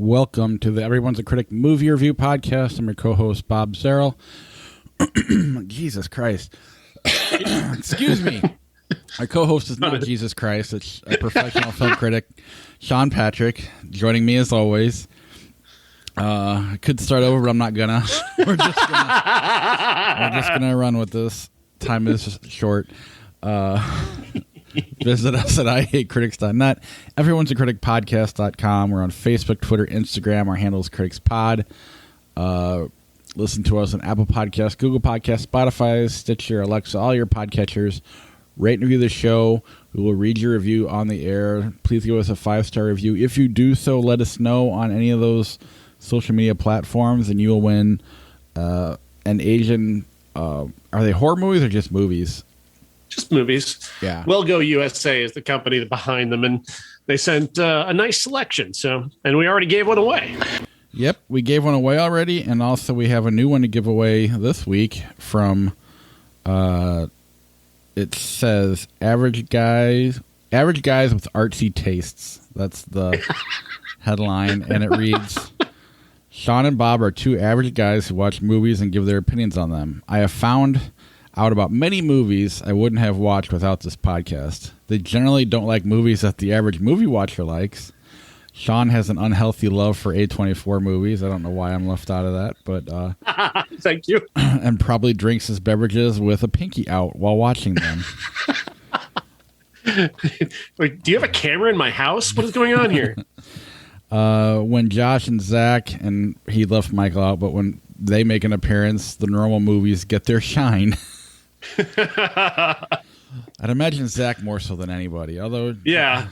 Welcome to the Everyone's a Critic movie review podcast. I'm your co-host, Bob Zarrell. Jesus Christ. Excuse me. Our co-host is not Jesus Christ. It's a professional film critic, Sean Patrick, joining me as always. I could start over, but I'm not gonna. We're just gonna run with this. Time is short. Visit us at ihatecritics.net. Everyone's a critic podcast.com. We're on Facebook, Twitter, Instagram. Our handle is CriticsPod. Listen to us on Apple Podcasts, Google Podcasts, Spotify, Stitcher, Alexa, all your podcatchers. Rate and review the show. We will read your review on the air. Please give us a 5-star review. If you do so, let us know on any of those social media platforms, and you will win an Asian... are they horror movies or just movies? Just movies. Yeah. Well Go USA is the company behind them, and they sent a nice selection. And we already gave one away. Yep, we gave one away already, and also we have a new one to give away this week from. It says average guys with artsy tastes. That's the headline, and it reads: Sean and Bob are two average guys who watch movies and give their opinions on them. I have found out about many movies I wouldn't have watched without this podcast. They generally don't like movies that the average movie watcher likes. Sean has an unhealthy love for A24 movies. I don't know why I'm left out of that, but thank you. And probably drinks his beverages with a pinky out while watching them. Wait, do you have a camera in my house? What is going on here? When Josh and Zach, and he left Michael out, but when they make an appearance, the normal movies get their shine. I'd imagine Zach more so than anybody. Although, yeah.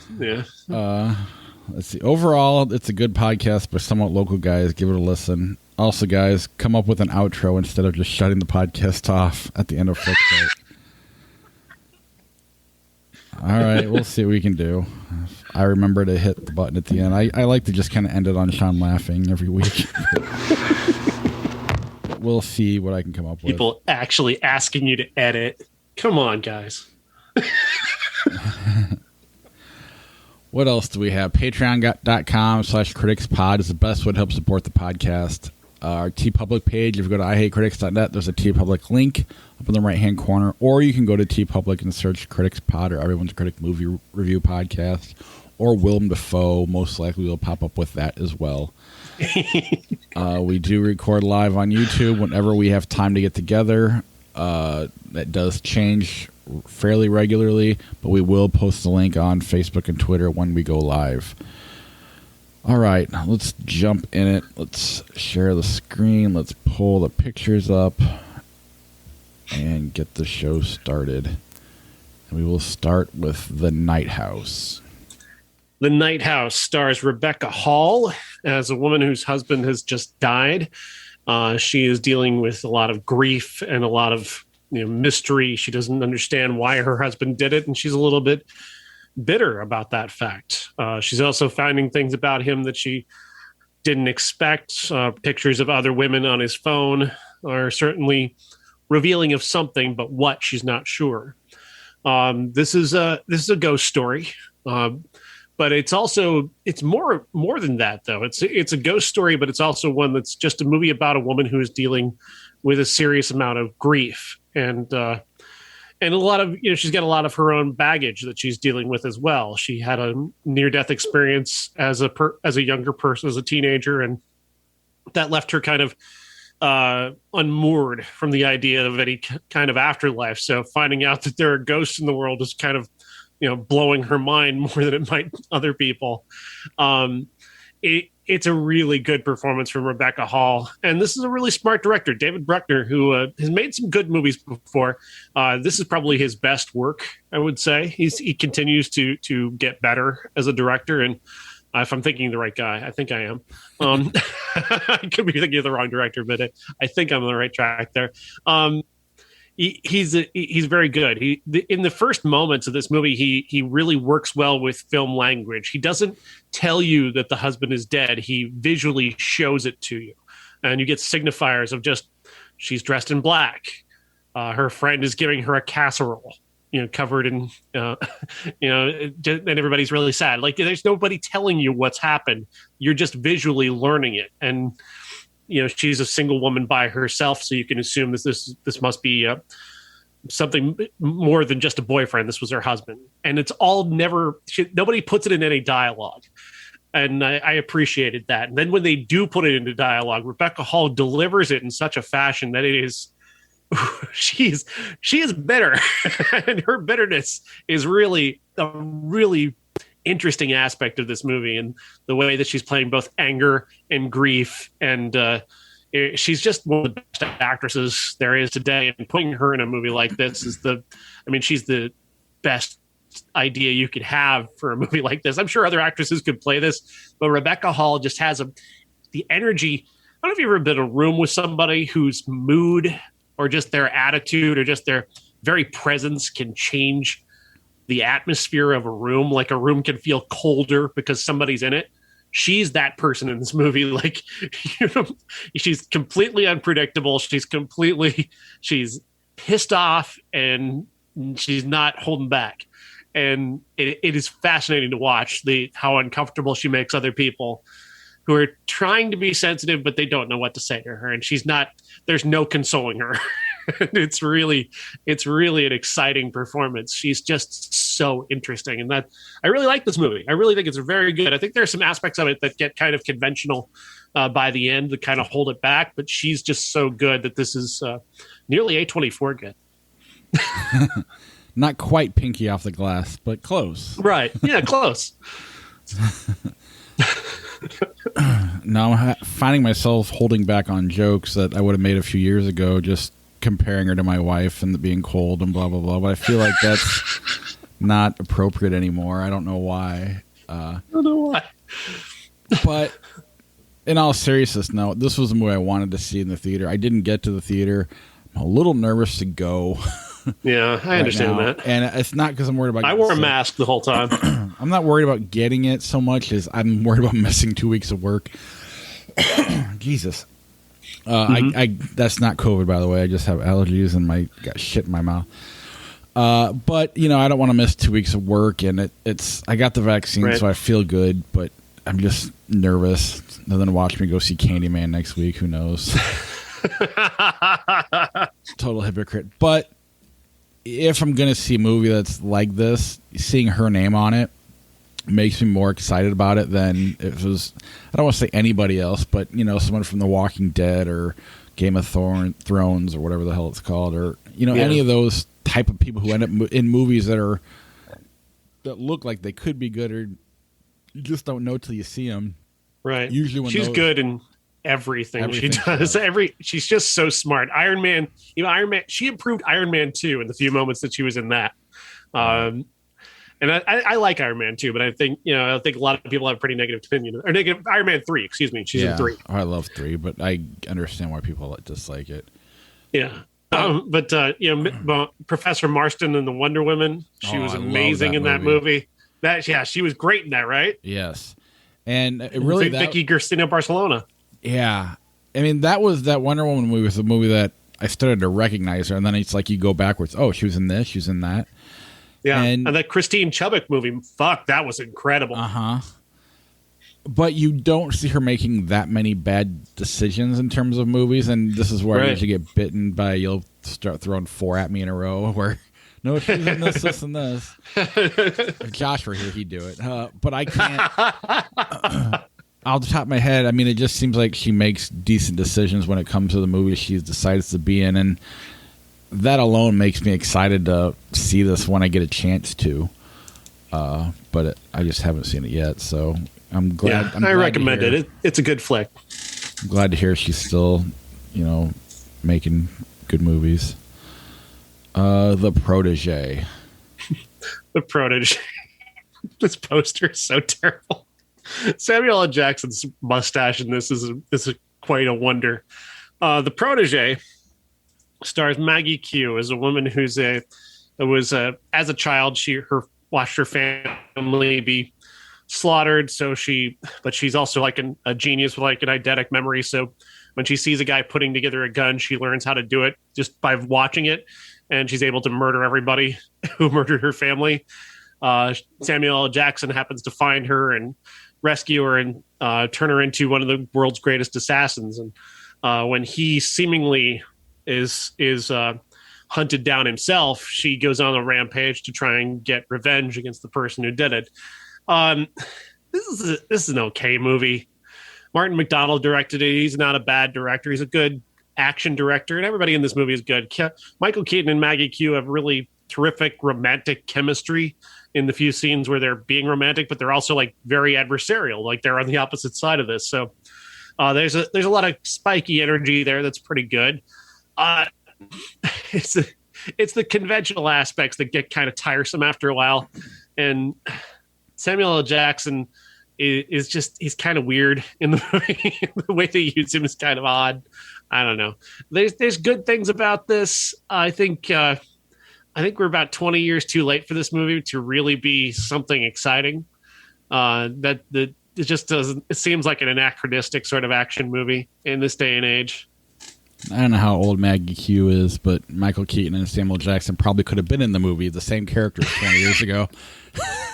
Let's see. Overall, it's a good podcast by somewhat local guys. Give it a listen. Also, guys, come up with an outro instead of just shutting the podcast off at the end of Flipchart. All right, we'll see what we can do. I remember to hit the button at the end. I like to just kind of end it on Sean laughing every week. We'll see what I can come up with. People actually asking you to edit. Come on, guys. What else do we have? Patreon.com/criticspod is the best way to help support the podcast. Our TeePublic page, if you go to ihatecritics.net, there's a TeePublic link up in the right-hand corner. Or you can go to TeePublic and search Critics Pod or Everyone's Critic Movie Review Podcast. Or Willem Dafoe. Most likely will pop up with that as well. We do record live on YouTube whenever we have time to get together. That does change fairly regularly, but we will post the link on Facebook and Twitter when we go live. All right, let's jump in it. Let's share the screen. Let's pull the pictures up and get the show started. And we will start with The Night House. The Night House stars Rebecca Hall as a woman whose husband has just died. She is dealing with a lot of grief and a lot of mystery. She doesn't understand why her husband did it, and she's a little bit bitter about that fact. She's also finding things about him that she didn't expect. Pictures of other women on his phone are certainly revealing of something, but what, she's not sure. This is a ghost story. But it's more than that, though. It's a ghost story, but it's also one that's just a movie about a woman who is dealing with a serious amount of grief and a lot of she's got a lot of her own baggage that she's dealing with as well. She had a near-death experience as a younger person, as a teenager, and that left her kind of unmoored from the idea of any kind of afterlife. So finding out that there are ghosts in the world is kind of blowing her mind more than it might other people. It's a really good performance from Rebecca Hall. And this is a really smart director, David Bruckner, who has made some good movies before. This is probably his best work, I would say. He continues to get better as a director. And if I'm thinking the right guy, I think I am. I could be thinking of the wrong director, but I think I'm on the right track there. He's very good. In the first moments of this movie, he really works well with film language. He doesn't tell you that the husband is dead. He visually shows it to you, and you get signifiers of just she's dressed in black. Her friend is giving her a casserole. covered in, and everybody's really sad. Like there's nobody telling you what's happened. You're just visually learning it. And, she's a single woman by herself. So you can assume this must be something more than just a boyfriend. This was her husband. And it's all nobody puts it in any dialogue. And I appreciated that. And then when they do put it into dialogue, Rebecca Hall delivers it in such a fashion that it is, she is bitter. And her bitterness is really a really interesting aspect of this movie, and the way that she's playing both anger and grief. And she's just one of the best actresses there is today. And putting her in a movie like this she's the best idea you could have for a movie like this. I'm sure other actresses could play this, but Rebecca Hall just has the energy. I don't know if you've ever been in a room with somebody whose mood or just their attitude or just their very presence can change the atmosphere of a room. Like a room can feel colder because somebody's in it. She's that person in this movie. Like, she's completely unpredictable. She's pissed off and she's not holding back. And it is fascinating to watch how uncomfortable she makes other people who are trying to be sensitive, but they don't know what to say to her. And there's no consoling her. It's really an exciting performance. She's just so interesting. And I really like this movie. I really think it's very good. I think there's some aspects of it that get kind of conventional by the end that kind of hold it back, but she's just so good that this is nearly A24 good. Not quite Pinky off the glass, but close. Right. Yeah, close. Now I'm finding myself holding back on jokes that I would have made a few years ago, just comparing her to my wife and being cold and blah, blah, blah. But I feel like that's not appropriate anymore. I don't know why. I don't know why. But in all seriousness, no, this was a movie I wanted to see in the theater. I didn't get to the theater. I'm a little nervous to go. Yeah, I understand now. that. And it's not because I'm worried about... I wore a mask the whole time. I'm not worried about getting it so much as I'm worried about missing 2 weeks of work. Jesus. That's not COVID, by the way. I just have allergies and got shit in my mouth. But, I don't want to miss 2 weeks of work. And I got the vaccine, right. So I feel good. But I'm just nervous. And then watch me go see Candyman next week. Who knows? Total hypocrite. But if I'm going to see a movie that's like this, seeing her name on it makes me more excited about it than if it was, I don't want to say anybody else, but, someone from The Walking Dead or Game of Thrones or whatever the hell it's called, or, any of those type of people who end up in movies that look like they could be good, or you just don't know till you see them. Right. Usually when she's good in everything she does. She's just so smart. Iron Man, she improved Iron Man 2 in the few moments that she was in that. And I like Iron Man 2, but I think a lot of people have a pretty negative opinion, or negative Iron Man 3, excuse me. She's in 3. Oh, I love 3, but I understand why people dislike it. Yeah. But Professor Marston in the Wonder Woman, she was amazing in that movie. She was great in that, right? Yes. And it really Vicky Cristina Barcelona. Yeah. I mean, that Wonder Woman movie was a movie that I started to recognize her, and then it's like you go backwards. Oh, she was in this, she was in that. Yeah. And that Christine Chubbuck movie, fuck, that was incredible. Uh-huh. But you don't see her making that many bad decisions in terms of movies, and this is where I usually get bitten by, you'll start throwing 4 at me in a row, where, no, she's in this, this, and this. If Josh were here, he'd do it. But I can't... Off the top of my head, I mean, it just seems like she makes decent decisions when it comes to the movies she decides to be in, and that alone makes me excited to see this when I get a chance to. But I just haven't seen it yet, so I'm glad. Yeah, I recommend it. It's a good flick. I'm glad to hear she's still, making good movies. The Protege. The Protege. This poster is so terrible. Samuel L. Jackson's mustache in this is quite a wonder. The Protege stars Maggie Q as a woman as a child watched her family be slaughtered. But she's also like a genius with like an eidetic memory. So when she sees a guy putting together a gun, she learns how to do it just by watching it. and she's able to murder everybody who murdered her family. Samuel L. Jackson happens to find her and rescue her and turn her into one of the world's greatest assassins. And when he seemingly is hunted down himself, she goes on a rampage to try and get revenge against the person who did it. This is an okay movie. Martin McDonald directed it. He's not a bad director. He's a good action director, and everybody in this movie is good. Michael Keaton and Maggie Q have really terrific romantic chemistry in the few scenes where they're being romantic, but they're also like very adversarial, like they're on the opposite side of this. So there's a lot of spiky energy there that's pretty good. It's the conventional aspects that get kind of tiresome after a while, and Samuel L. Jackson he's kind of weird in the movie. The way they use him is kind of odd. I don't know. There's good things about this. I think we're about 20 years too late for this movie to really be something exciting. It just doesn't. It seems like an anachronistic sort of action movie in this day and age. I don't know how old Maggie Q is, but Michael Keaton and Samuel Jackson probably could have been in the movie, the same characters 20 years ago.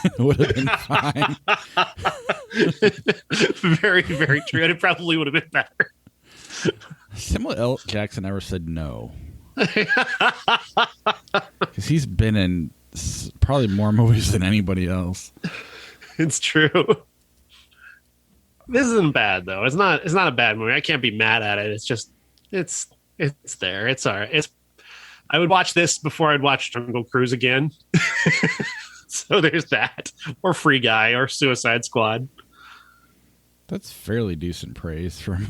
It would have been fine. Very, very true. And it probably would have been better. Samuel L. Jackson never said no. Because he's been in probably more movies than anybody else. It's true. This isn't bad, though. It's not a bad movie. I can't be mad at it. It's just it's there. It's all right. I would watch this before I'd watch Jungle Cruise again. So there's that. Or Free Guy or Suicide Squad. That's fairly decent praise from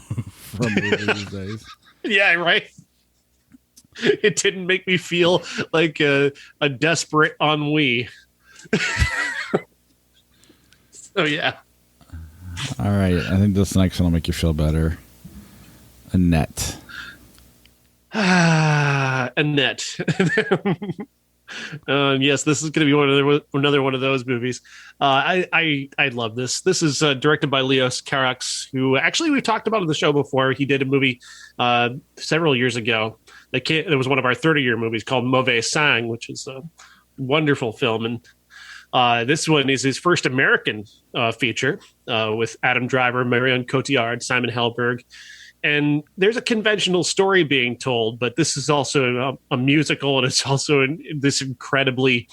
movies these days. Yeah, right. It didn't make me feel like a desperate ennui. So yeah. All right. I think this next one will make you feel better. Annette. Annette. Yes, this is going to be another one of those movies. I love this. This is directed by Leos Carax, who actually we've talked about on the show before. He did a movie several years ago. It was one of our 30-year movies called Mauvais Sang, which is a wonderful film. And this one is his first American feature with Adam Driver, Marion Cotillard, Simon Helberg. And there's a conventional story being told, but this is also a musical, and it's also this incredibly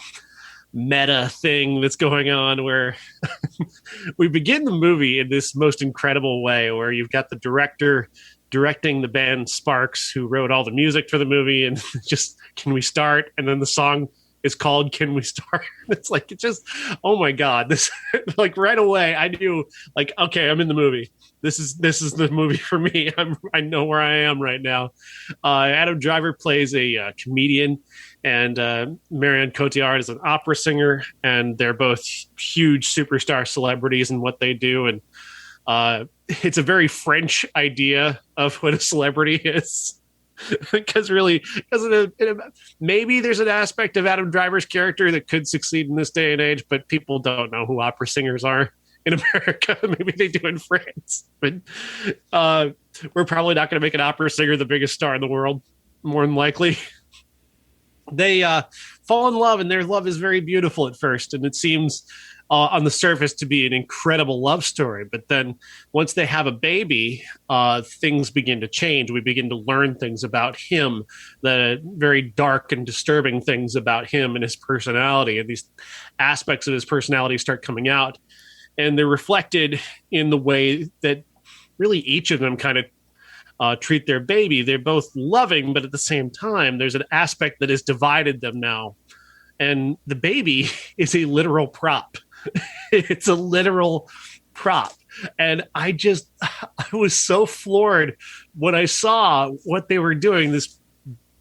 meta thing that's going on where we begin the movie in this most incredible way where you've got the director directing the band Sparks, who wrote all the music for the movie, and just, can we start? And then the song is called Can We Start? It's like, it just, oh my God, this, like right away I knew, like, okay, I'm in the movie. This is the movie for me. I know where I am right now. Adam Driver plays a comedian, and Marion Cotillard is an opera singer, and they're both huge superstar celebrities in what they do. And it's a very French idea of what a celebrity is. Because maybe there's an aspect of Adam Driver's character that could succeed in this day and age, but people don't know who opera singers are in America. Maybe they do in France, but we're probably not going to make an opera singer the biggest star in the world, more than likely. They fall in love, and their love is very beautiful at first, and it seems on the surface to be an incredible love story. But then once they have a baby, things begin to change. We begin to learn things about him, the very dark and disturbing things about him and his personality, and these aspects of his personality start coming out. And they're reflected in the way that really each of them kind of treat their baby. They're both loving, but at the same time, there's an aspect that has divided them now. And the baby is a literal prop. It's a literal prop. And I was so floored when I saw what they were doing, this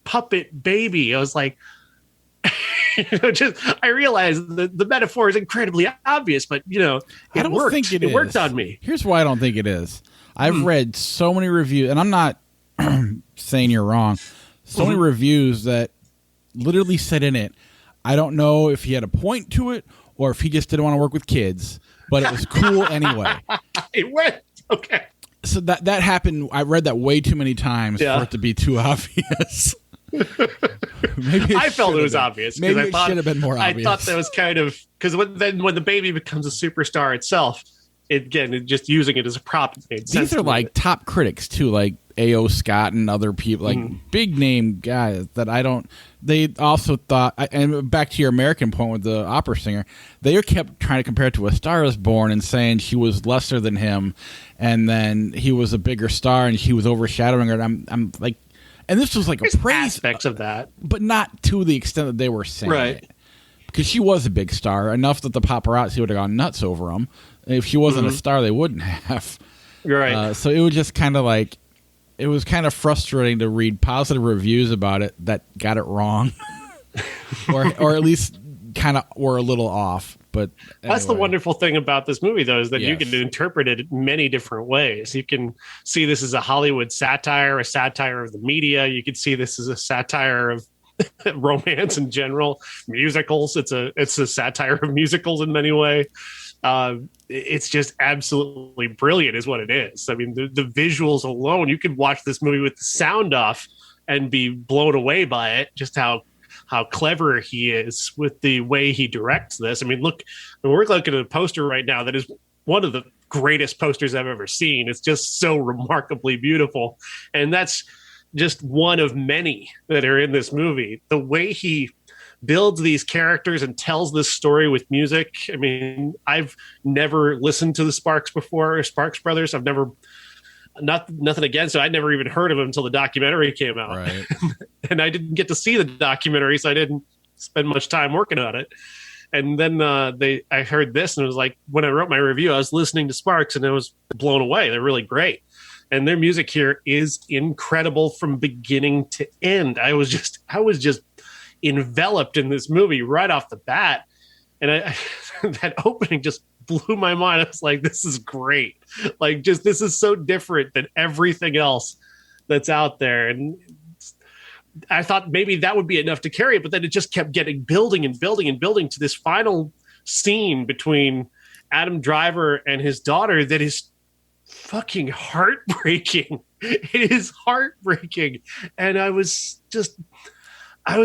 puppet baby. I was like, I realized the metaphor is incredibly obvious, but I don't think it worked on me. Here's why I don't think it is. I've read so many reviews, and I'm not saying you're wrong. So many reviews that literally said in it, I don't know if he had a point to it or if he just didn't want to work with kids, but it was cool anyway. It went okay. So that happened. I read that way too many times for it to be too obvious. Maybe I felt it was obvious. Maybe I thought, should have been more obvious. I thought that was kind of because when the baby becomes a superstar itself, just using it as a prop made sense. These are like top critics too, like A.O. Scott and other people, like big name guys that I don't. They also thought, and back to your American point with the opera singer, they kept trying to compare it to A Star Is Born and saying she was lesser than him, and then he was a bigger star and she was overshadowing her. And I'm like, and this was like There's a praise aspects of that, but not to the extent that they were saying it. Because she was a big star, enough that the paparazzi would have gone nuts over him. If she wasn't a star, they wouldn't have. Right. So it was just kind of like, it was kind of frustrating to read positive reviews about it that got it wrong, or at least kind of were a little off. But anyway. That's the wonderful thing about this movie, though, is that you can interpret it many different ways. You can see this as a Hollywood satire, a satire of the media. You can see this as a satire of romance in general, musicals. It's a satire of musicals in many ways. It's just absolutely brilliant is what it is. I mean, the visuals alone, you could watch this movie with the sound off and be blown away by it, just how clever he is with the way he directs this. I mean, look, we're looking at a poster right now that is one of the greatest posters I've ever seen. It's just so remarkably beautiful. And that's just one of many that are in this movie. The way he builds these characters and tells this story with music. I mean, I've never listened to the Sparks before, or Sparks Brothers. I've never, nothing against it. I'd never even heard of them until the documentary came out. Right. And I didn't get to see the documentary, so I didn't spend much time working on it. And then I heard this, and it was like, when I wrote my review, I was listening to Sparks, and I was blown away. They're really great. And their music here is incredible from beginning to end. I was just enveloped in this movie right off the bat, and that opening just blew my mind. I was like, this is great. Like, just this is so different than everything else that's out there. And I thought maybe that would be enough to carry it, but then it just kept building and building and building to this final scene between Adam Driver and his daughter that is fucking heartbreaking. It is heartbreaking. And I was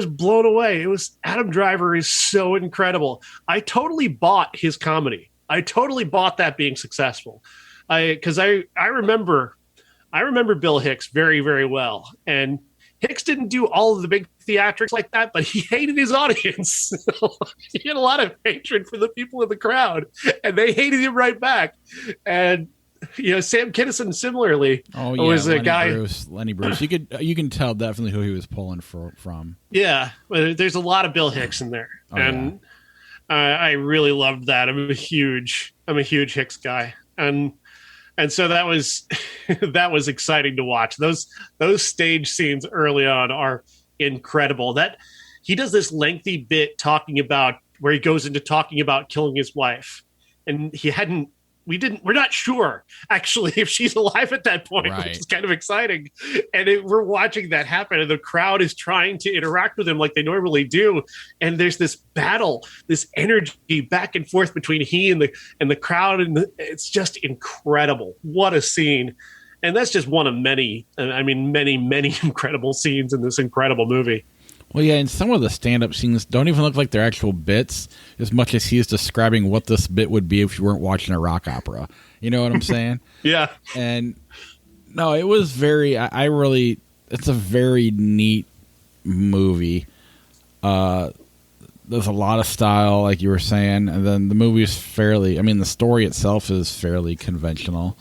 blown away. Adam Driver is so incredible. I totally bought his comedy. I totally bought that being successful. Because I remember Bill Hicks very, very well. And Hicks didn't do all of the big theatrics like that, but he hated his audience. He had a lot of hatred for the people in the crowd, and they hated him right back. And Sam Kinison similarly was a guy. Lenny Bruce. You can tell definitely who he was pulling from. Yeah, there's a lot of Bill Hicks in there, I really loved that. I'm a huge Hicks guy, and so that was that was exciting to watch. Those stage scenes early on are incredible. That he does this lengthy bit talking about where he goes into talking about killing his wife, and we're not sure actually if she's alive at that point, right, which is kind of exciting. And we're watching that happen, and the crowd is trying to interact with him like they normally do. And there's this battle, this energy back and forth between he and the crowd. And it's just incredible. What a scene. And that's just one of many, many, many incredible scenes in this incredible movie. Well, yeah, and some of the stand-up scenes don't even look like they're actual bits as much as he is describing what this bit would be if you weren't watching a rock opera. You know what I'm saying? Yeah. And, no, it was it's a very neat movie. There's a lot of style, like you were saying, and then the movie is the story itself is fairly conventional,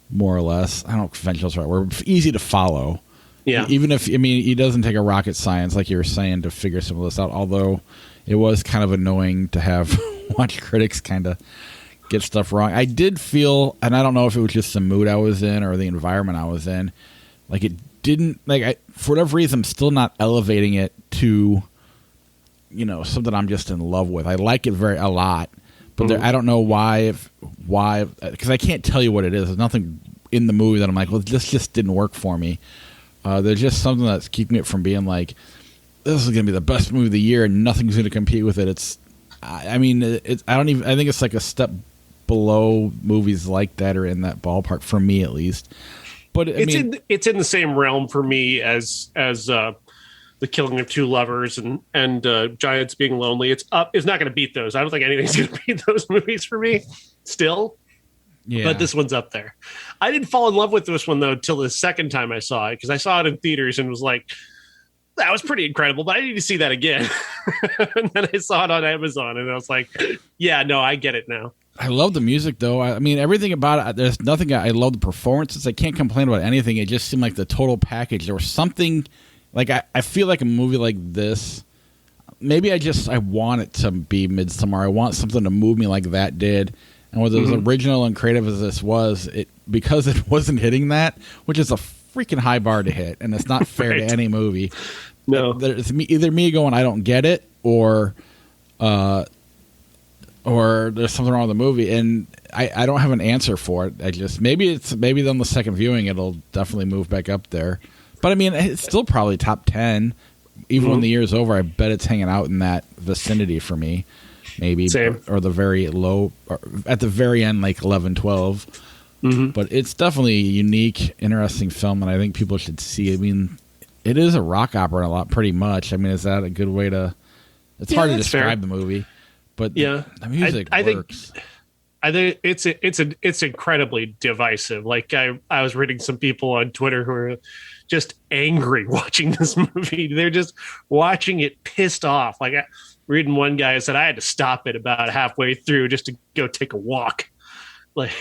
more or less. I don't know if conventional is the right word. Easy to follow. Yeah. Even if, he doesn't take a rocket science, like you were saying, to figure some of this out, although it was kind of annoying to have watch critics kind of get stuff wrong. I did feel, and I don't know if it was just the mood I was in or the environment I was in, like it didn't, for whatever reason, I'm still not elevating it to, something I'm just in love with. I like it a lot, but I don't know why, because I can't tell you what it is. There's nothing in the movie that I'm like, well, this just didn't work for me. There's just something that's keeping it from being like, this is going to be the best movie of the year and nothing's going to compete with it. I think it's like a step below movies like that or in that ballpark for me at least. But it's in the same realm for me as the the killing of two lovers and giants being lonely. It's not going to beat those. I don't think anything's going to beat those movies for me still. Yeah. But this one's up there. I didn't fall in love with this one, though, till the second time I saw it, because I saw it in theaters and was like, that was pretty incredible, but I need to see that again. And then I saw it on Amazon, and I was like, yeah, no, I get it now. I love the music, though. I mean, everything about it, there's nothing. I love the performances. I can't complain about anything. It just seemed like the total package. There was something, like, I feel like a movie like this, maybe I want it to be Midsommar. I want something to move me like that did. And whether as original and creative as this was, because it wasn't hitting that, which is a freaking high bar to hit, and it's not fair to any movie. No, it's either me going, I don't get it, or there's something wrong with the movie, and I don't have an answer for it. I just maybe on the second viewing it'll definitely move back up there. But I mean, it's still probably top 10, even when the year's over. I bet it's hanging out in that vicinity for me. Maybe, or the very low, or at the very end, like 11, 12. But it's definitely a unique, interesting film, and I think people should see. I mean, it is a rock opera a lot, pretty much. I mean, is that a good way to? It's hard to describe the movie, but the music works. I think it's incredibly divisive. Like I was reading some people on Twitter who are just angry watching this movie. They're just watching it pissed off. Like reading one guy said I had to stop it about halfway through just to go take a walk. Like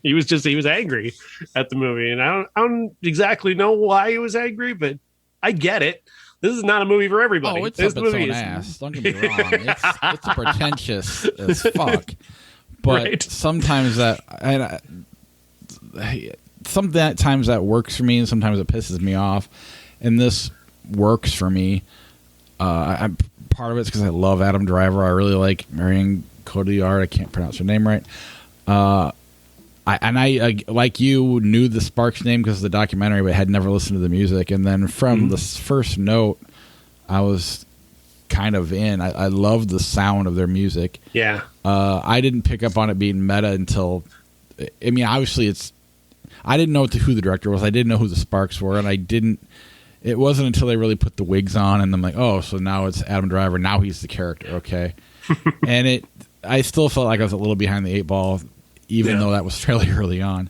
he was angry at the movie, and I don't exactly know why he was angry, but I get it. This is not a movie for everybody. Oh, it's this up its own ass. Don't get me wrong. It's pretentious as fuck. But sometimes sometimes that works for me, and sometimes it pisses me off. And this works for me. Part of it's because I love Adam Driver. I really like Marion Cotillard. I can't pronounce her name right. I like you, knew the Sparks name because of the documentary, but had never listened to the music. And then from the first note, I was kind of in. I loved the sound of their music. Yeah. I didn't pick up on it being meta until, I mean, obviously I didn't know who the director was. I didn't know who the Sparks were, and it wasn't until they really put the wigs on, and I'm like, oh, so now it's Adam Driver. Now he's the character, okay. And I still felt like I was a little behind the eight ball, even though that was fairly early on.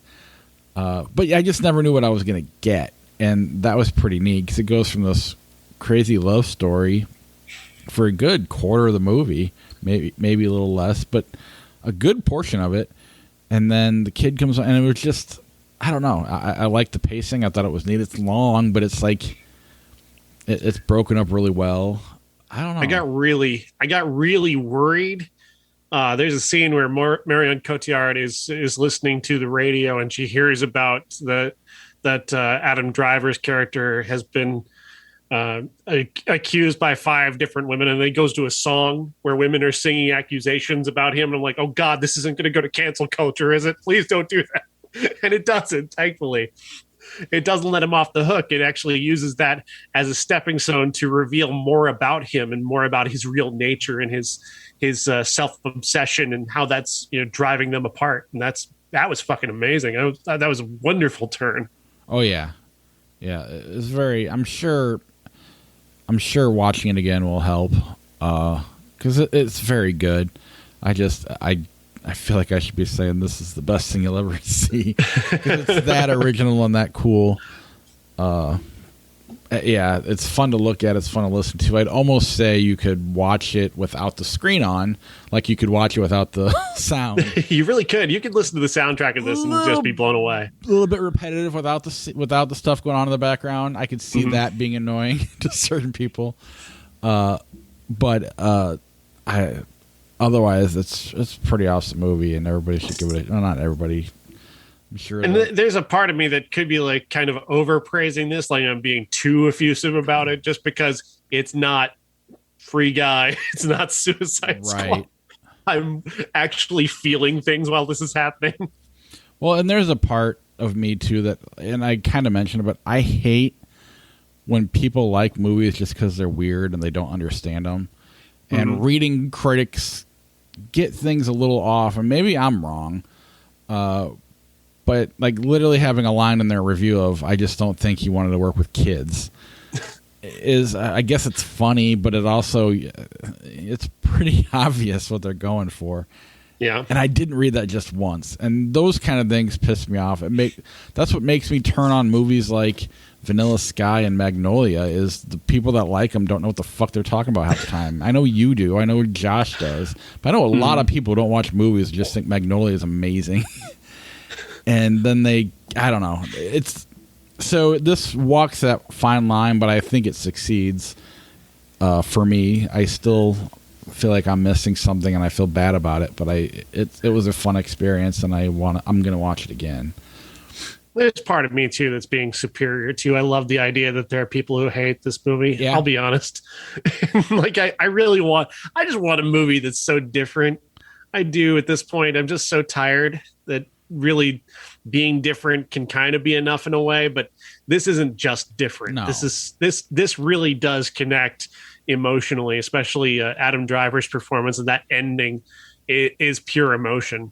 But I just never knew what I was going to get, and that was pretty neat because it goes from this crazy love story for a good quarter of the movie, maybe a little less, but a good portion of it. And then the kid comes on, and it was just, I don't know. I liked the pacing. I thought it was neat. It's long, but it's like it's broken up really well. I don't know. I got really worried. There's a scene where Marion Cotillard is listening to the radio, and she hears about that Adam Driver's character has been accused by 5 different women, and then he goes to a song where women are singing accusations about him. And I'm like, oh God, this isn't going to go to cancel culture, is it? Please don't do that. And it doesn't, thankfully. It doesn't let him off the hook. It actually uses that as a stepping stone to reveal more about him and more about his real nature and his self-obsession and how that's driving them apart. And that was fucking amazing. That was a wonderful turn. Oh yeah, it was very. I'm sure watching it again will help because it's very good. I feel like I should be saying this is the best thing you'll ever see. It's that original and that cool. Yeah, it's fun to look at. It's fun to listen to. I'd almost say you could watch it without the screen on, like you could watch it without the sound. You really could. You could listen to the soundtrack of this and just be blown away. A little bit repetitive without the stuff going on in the background. I could see that being annoying to certain people. Otherwise, it's a pretty awesome movie, and everybody should give it. Not everybody, I'm sure. And there's a part of me that could be like kind of overpraising this, like I'm being too effusive about it, just because it's not Free Guy, it's not Suicide Squad. I'm actually feeling things while this is happening. Well, and there's a part of me too that, and I kind of mentioned it, but I hate when people like movies just because they're weird and they don't understand them. And reading critics get things a little off, and maybe I'm wrong, but like literally having a line in their review of, I just don't think he wanted to work with kids. is, I guess it's funny, but it's pretty obvious what they're going for. Yeah. And I didn't read that just once. And those kind of things piss me off. That's what makes me turn on movies like Vanilla Sky and Magnolia, is the people that like them don't know what the fuck they're talking about half the time. I know you do. I know Josh does. But I know a lot of people don't watch movies and just think Magnolia is amazing. And then I don't know. So this walks that fine line, but I think it succeeds for me. I still feel like I'm missing something, and I feel bad about it. But it was a fun experience, and I'm going to watch it again. There's part of me too that's being superior to. I love the idea that there are people who hate this movie. Yeah. I'll be honest. Like I just want a movie that's so different. I do at this point. I'm just so tired that really being different can kind of be enough in a way, but this isn't just different. No. This really does connect emotionally, especially Adam Driver's performance, and that ending is pure emotion.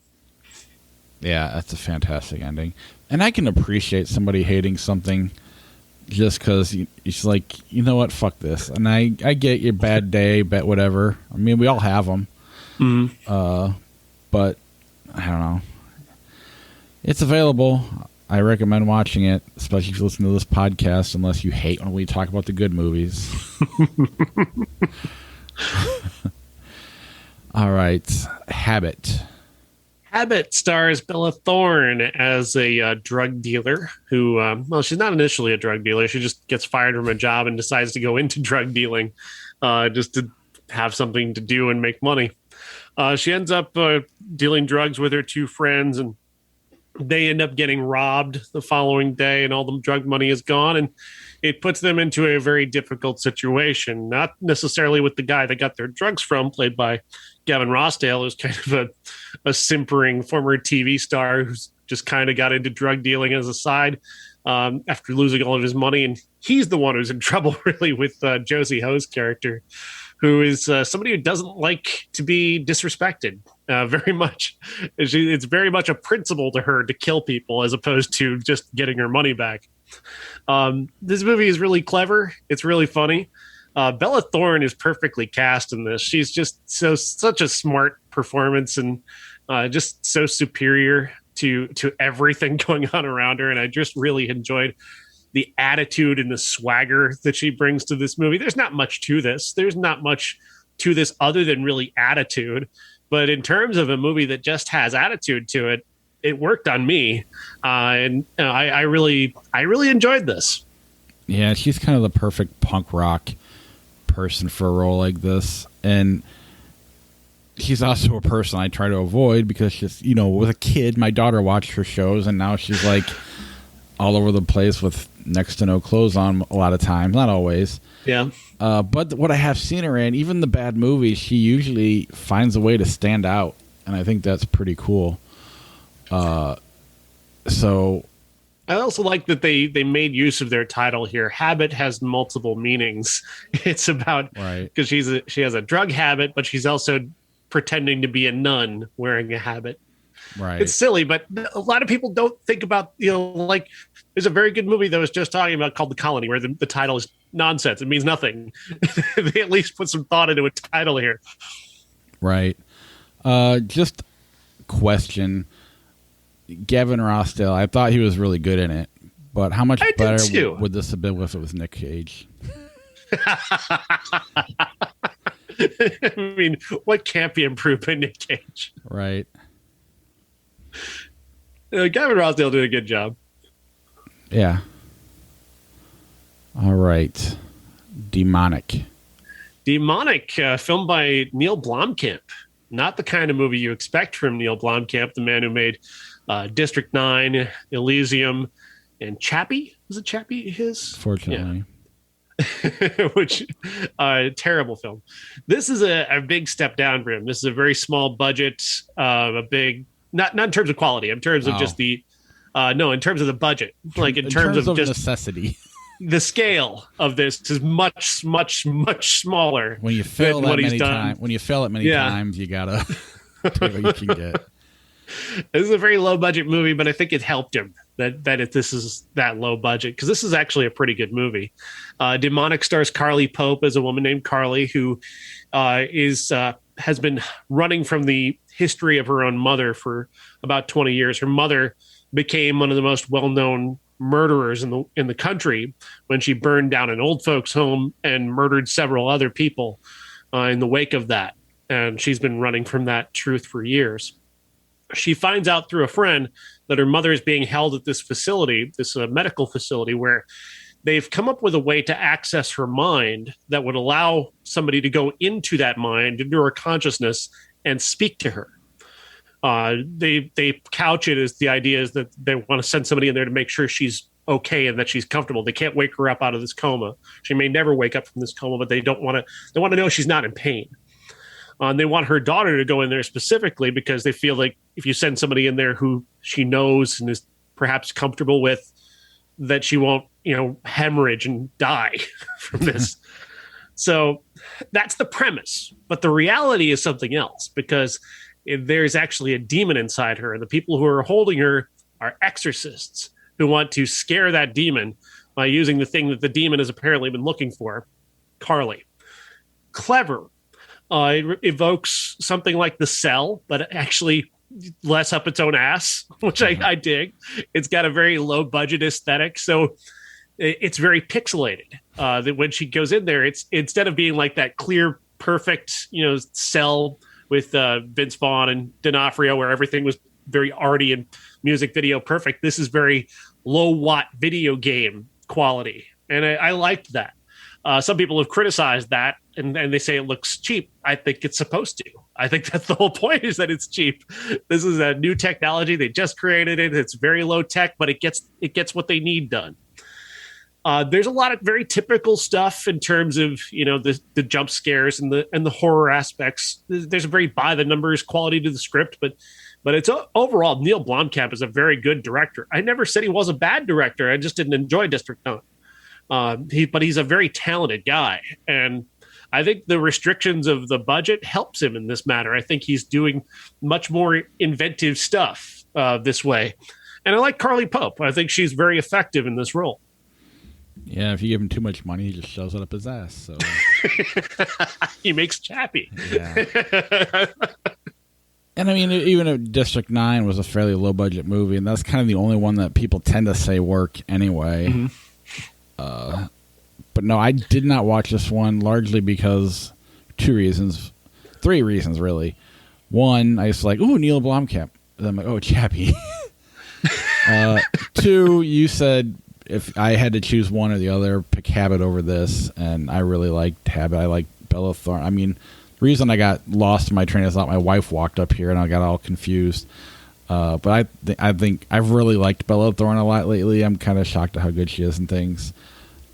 Yeah, that's a fantastic ending. And I can appreciate somebody hating something just because it's like, you know what, fuck this. And I get your bad day, bet whatever. I mean, we all have them. Mm-hmm. But I don't know. It's available. I recommend watching it, especially if you listen to this podcast, unless you hate when we talk about the good movies. All right. Habit. Habit stars Bella Thorne as a drug dealer who, well, she's not initially a drug dealer. She just gets fired from a job and decides to go into drug dealing just to have something to do and make money. She ends up dealing drugs with her two friends, and they end up getting robbed the following day, and all the drug money is gone. And it puts them into a very difficult situation, not necessarily with the guy they got their drugs from, played by Gavin Rossdale, who's kind of a simpering former TV star who's just kind of got into drug dealing as a side after losing all of his money. And he's the one who's in trouble, really, with Josie Ho's character, who is somebody who doesn't like to be disrespected very much. It's very much a principle to her to kill people as opposed to just getting her money back. This movie is really clever. It's really funny. Bella Thorne is perfectly cast in this. She's just such a smart performance, and just so superior to everything going on around her. And I just really enjoyed the attitude and the swagger that she brings to this movie. There's not much to this. There's not much to this other than really attitude. But in terms of a movie that just has attitude to it, it worked on me. And I really enjoyed this. Yeah, she's kind of the perfect punk rock person for a role like this. And she's also a person I try to avoid because she's, with a kid, my daughter watched her shows, and now she's like all over the place with next to no clothes on a lot of times, not always. Yeah. But what I have seen her in, even the bad movies, she usually finds a way to stand out, and I think that's pretty cool. So I also like that they made use of their title here. Habit has multiple meanings. It's about, because she has a drug habit, but she's also pretending to be a nun wearing a habit. Right. It's silly, but a lot of people don't think about, like there's a very good movie that I was just talking about called The Colony, where the title is nonsense. It means nothing. They at least put some thought into a title here. Right. Just question. Gavin Rossdale, I thought he was really good in it, but how much better would this have been if it was Nick Cage? I mean, what can't be improved by Nick Cage? Right. Gavin Rossdale did a good job. Yeah. All right. Demonic. Demonic, filmed by Neil Blomkamp. Not the kind of movie you expect from Neil Blomkamp, the man who made District 9, Elysium, and Chappie. Was it Chappie his? Fortunately. Yeah. Which, terrible film. This is a big step down for him. This is a very small budget, a big, not in terms of quality, in terms of just the, no, in terms of the budget. Like in terms of just necessity. The scale of this is much, much, much smaller. When you fail that many times, you gotta take what you can get. This is a very low budget movie, but I think it helped him this is that low budget, because this is actually a pretty good movie. Demonic stars Carly Pope as a woman named Carly who has been running from the history of her own mother for about 20 years. Her mother became one of the most well-known murderers in the country when she burned down an old folks home and murdered several other people in the wake of that. And she's been running from that truth for years. She finds out through a friend that her mother is being held at this facility, this medical facility, where they've come up with a way to access her mind that would allow somebody to go into that mind, into her consciousness, and speak to her. They couch it as the idea is that they want to send somebody in there to make sure she's okay and that she's comfortable. They can't wake her up out of this coma. She may never wake up from this coma, but they want to know she's not in pain. They want her daughter to go in there specifically because they feel like if you send somebody in there who she knows and is perhaps comfortable with, that she won't, hemorrhage and die from this. So that's the premise. But the reality is something else, because there's actually a demon inside her. And the people who are holding her are exorcists who want to scare that demon by using the thing that the demon has apparently been looking for, Carly. Clever. It evokes something like The Cell, but actually less up its own ass, which I dig. It's got a very low budget aesthetic, so it's very pixelated. That when she goes in there, it's instead of being like that clear, perfect, Cell with Vince Vaughn and D'Onofrio, where everything was very arty and music video perfect. This is very low watt video game quality, and I liked that. Some people have criticized that, and they say it looks cheap. I think it's supposed to. I think that's the whole point, is that it's cheap. This is a new technology. They just created it. It's very low tech, but it gets what they need done. There's a lot of very typical stuff in terms of the jump scares and the horror aspects. There's a very by the numbers quality to the script, but it's overall, Neil Blomkamp is a very good director. I never said he was a bad director. I just didn't enjoy District 9. But he's a very talented guy, and I think the restrictions of the budget helps him in this matter. I think he's doing much more inventive stuff this way, and I like Carly Pope. I think she's very effective in this role. Yeah, if you give him too much money, he just shoves it up his ass. So he makes Chappie. Yeah. And I mean, even if District 9 was a fairly low budget movie, and that's kind of the only one that people tend to say work anyway. Mm-hmm. But no, I did not watch this one largely because three reasons really. One, I was like, "Ooh, Neil Blomkamp." And I'm like, "Oh, Chappie." Two, you said if I had to choose one or the other, pick Habit over this, and I really liked Habit. I like Bella Thorne. I mean, the reason I got lost in my train of thought, my wife walked up here and I got all confused. But I think I've really liked Bella Thorne a lot lately. I'm kind of shocked at how good she is in things.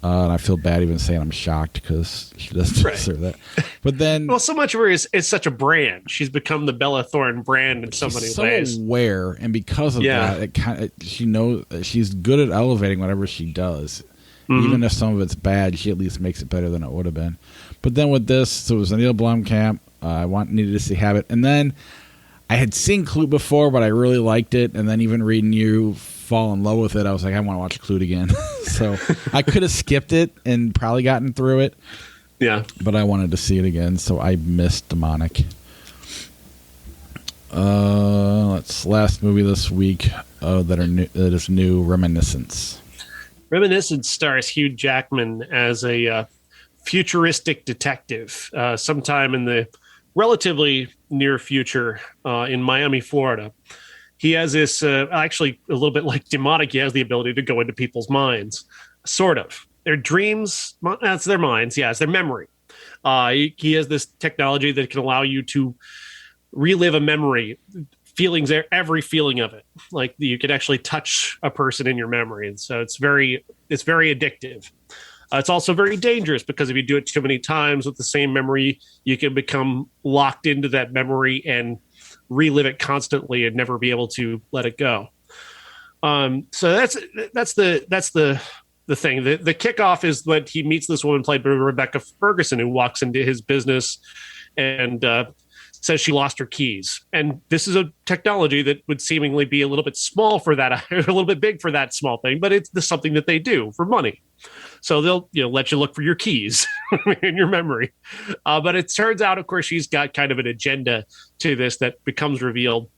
And I feel bad even saying I'm shocked because she doesn't deserve that. But then, well, so much of her is such a brand. She's become the Bella Thorne brand in so many ways. Aware, and because of that, it kind of she knows she's good at elevating whatever she does. Mm-hmm. Even if some of it's bad, she at least makes it better than it would have been. But then with this, so it was a Neil Blomkamp. I needed to see Habit, and then I had seen Klute before, but I really liked it. And then even reading you fall in love with it, I was like, I want to watch Klute again. So I could have skipped it and probably gotten through it. Yeah. But I wanted to see it again, so I missed Demonic. Last movie this week that is new, Reminiscence. Reminiscence stars Hugh Jackman as a futuristic detective sometime in the relatively near future in Miami, Florida. He has this, actually a little bit like Demonic, he has the ability to go into people's minds, sort of. Their dreams, that's their minds, yeah, it's their memory. He has this technology that can allow you to relive a memory, feelings, every feeling of it. Like you can actually touch a person in your memory. And so it's very addictive. It's also very dangerous because if you do it too many times with the same memory, you can become locked into that memory and relive it constantly and never be able to let it go. So that's the thing. The kickoff is when he meets this woman played by Rebecca Ferguson, who walks into his business and says she lost her keys. And this is a technology that would seemingly be a little bit small for that, a little bit big for that small thing, but it's something that they do for money. So they'll let you look for your keys in your memory. But it turns out, of course, she's got kind of an agenda to this that becomes revealed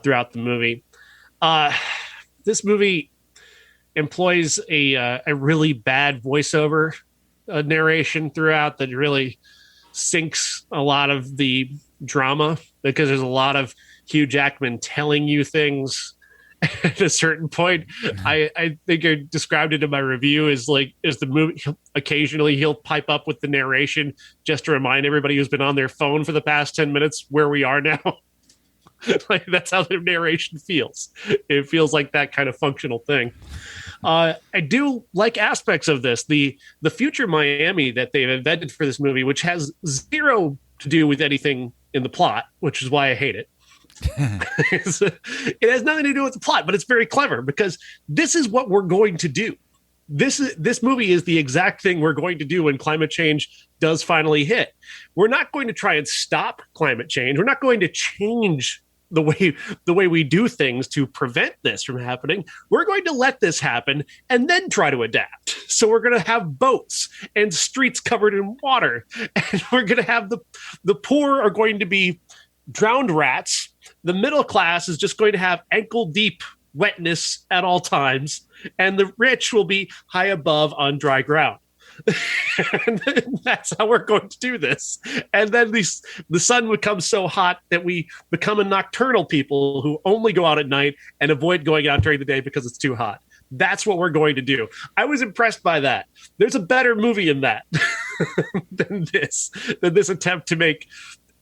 throughout the movie. This movie employs a really bad voiceover narration throughout that really sinks a lot of the drama, because there's a lot of Hugh Jackman telling you things at a certain point. I think I described it in my review as the movie, occasionally he'll pipe up with the narration just to remind everybody who's been on their phone for the past 10 minutes where we are now. Like, that's how the narration feels. It feels like that kind of functional thing. I do like aspects of this. The future Miami that they've invented for this movie, which has zero to do with anything in the plot, which is why I hate it. It has nothing to do with the plot, but it's very clever, because this is what we're going to do. This movie is the exact thing we're going to do when climate change does finally hit. We're not going to try and stop climate change. We're not going to change the way we do things to prevent this from happening. We're going to let this happen and then try to adapt. So we're going to have boats and streets covered in water, and we're going to have the poor are going to be drowned rats. The middle class is just going to have ankle deep wetness at all times, and the rich will be high above on dry ground. And that's how we're going to do this. And then the sun becomes so hot that we become a nocturnal people who only go out at night and avoid going out during the day because it's too hot. That's what we're going to do. I was impressed by that. There's a better movie in that than this attempt to make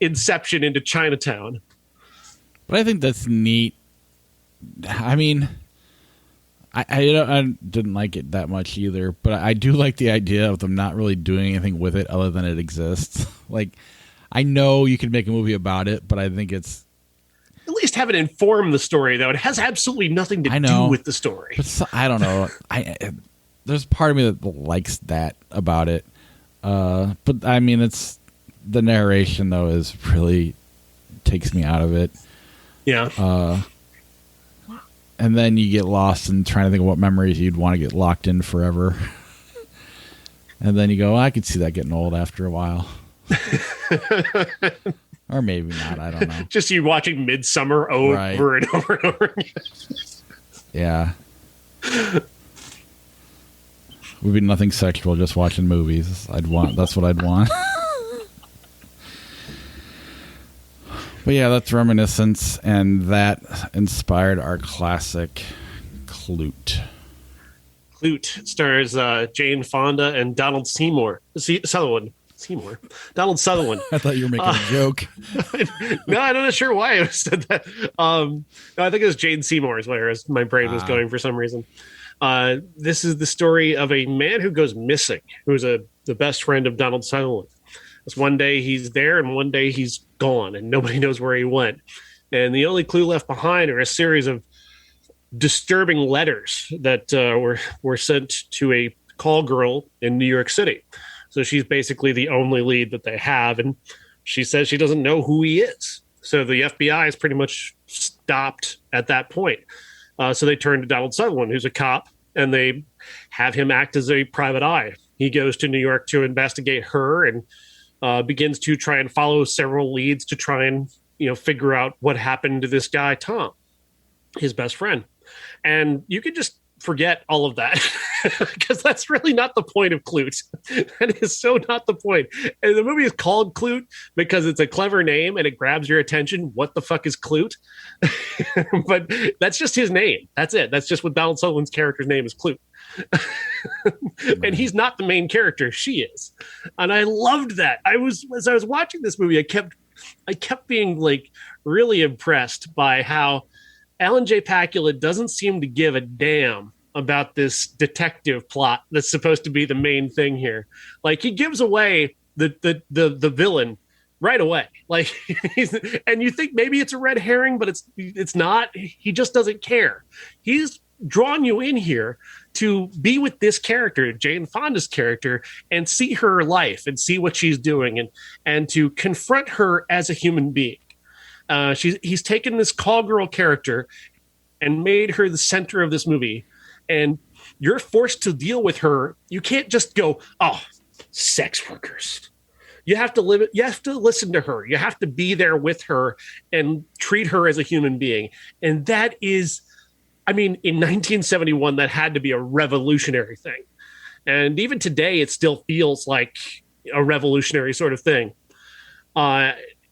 Inception into Chinatown. But I think that's neat. I mean, I didn't like it that much either, but I do like the idea of them not really doing anything with it other than it exists. Like, I know you can make a movie about it, but I think it's... At least have it inform the story, though. It has absolutely nothing to do with the story. But I don't know. There's part of me that likes that about it. But, I mean, it's... The narration, though, is really... takes me out of it. Yeah. And then you get lost in trying to think of what memories you'd want to get locked in forever. And then you go, I could see that getting old after a while. Or maybe not, I don't know. Just you watching Midsummer over and over and over again. Yeah. Would be nothing sexual, just watching movies. That's what I'd want. But yeah, that's Reminiscence, and that inspired our classic Klute. Klute stars Jane Fonda and Donald Sutherland. Donald Sutherland. I thought you were making a joke. No, I'm not sure why I said that. No, I think it was Jane Seymour is where my brain was going for some reason. This is the story of a man who goes missing, who's the best friend of Donald Sutherland. It's one day he's there and one day he's gone and nobody knows where he went. And the only clue left behind are a series of disturbing letters that were sent to a call girl in New York City. So she's basically the only lead that they have. And she says she doesn't know who he is. So the FBI is pretty much stopped at that point. So they turn to Donald Sutherland, who's a cop, and they have him act as a private eye. He goes to New York to investigate her and begins to try and follow several leads to try and, figure out what happened to this guy, Tom, his best friend. And you could just forget all of that because that's really not the point of Klute. That is so not the point. And the movie is called Klute because it's a clever name and it grabs your attention. What the fuck is Klute? But that's just his name. That's it. That's just what Donald Sutherland's character's name is, Klute. And he's not the main character. She is. And I loved that. As I was watching this movie, I kept being like really impressed by how Alan J. Pakula doesn't seem to give a damn about this detective plot that's supposed to be the main thing here. Like, he gives away the villain right away. Like, and you think maybe it's a red herring, but it's not. He just doesn't care. He's drawn you in here to be with this character, Jane Fonda's character, and see her life and see what she's doing and to confront her as a human being. He's taken this call girl character and made her the center of this movie, and you're forced to deal with her. You can't just go, oh, sex workers. You have to live it. You have to listen to her. You have to be there with her and treat her as a human being. And that is, I mean, in 1971, that had to be a revolutionary thing. And even today, it still feels like a revolutionary sort of thing.